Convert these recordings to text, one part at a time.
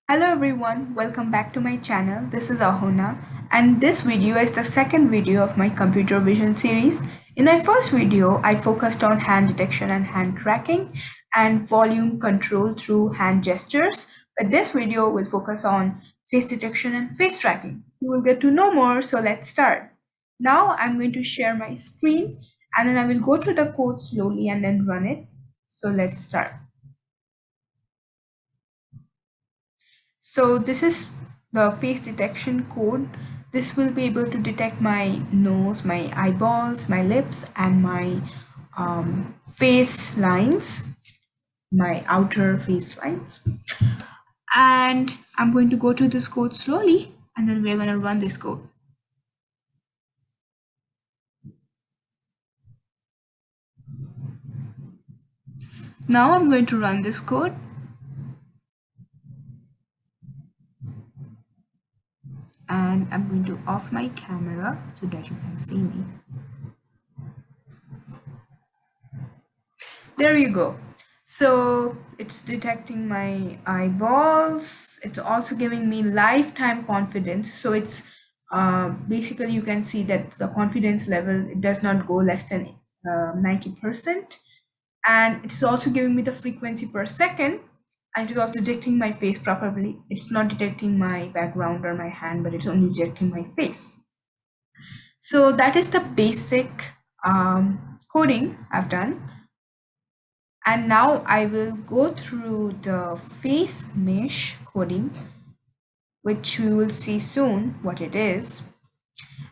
Hello everyone, welcome back to my channel. This is Ahona and this video is the second video of my computer vision series. In my first video, I focused on hand detection and hand tracking and volume control through hand gestures. But this video will focus on face detection and face tracking. You will get to know more, so let's start. Now I'm going to share my screen and then I will go through the code slowly and then run it. So let's start. So this is the face detection code. This will be able to detect my nose, my eyeballs, my lips, and my face lines, my outer face lines. And I'm going to go to this code slowly, and then we're going to run this code. Now I'm going to run this code. And I'm going to off my camera so that you can see me. There you go. So it's detecting my eyeballs. It's also giving me lifetime confidence. So it's basically you can see that the confidence level, it does not go less than 90%. And it is also giving me the frequency per second. And it is also detecting my face properly. It's not detecting my background or my hand, but it's only detecting my face. So that is the basic coding I've done. And now I will go through the face mesh coding, which we will see soon what it is.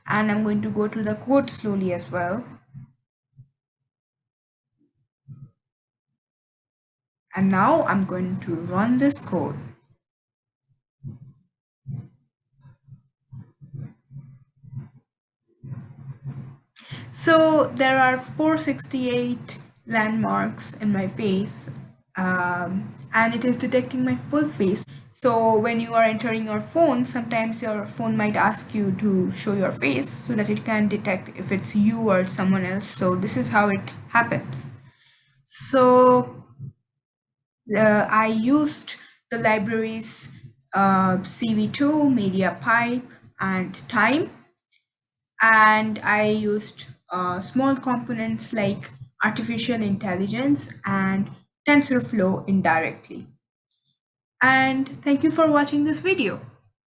And I'm going to go to the code slowly as well. And now I'm going to run this code. So there are 468 landmarks in my face, and it is detecting my full face. So when you are entering your phone, sometimes your phone might ask you to show your face so that it can detect if it's you or someone else. So this is how it happens. So I used the libraries CV2, MediaPipe, and Time, and I used small components like artificial intelligence and TensorFlow indirectly. And thank you for watching this video.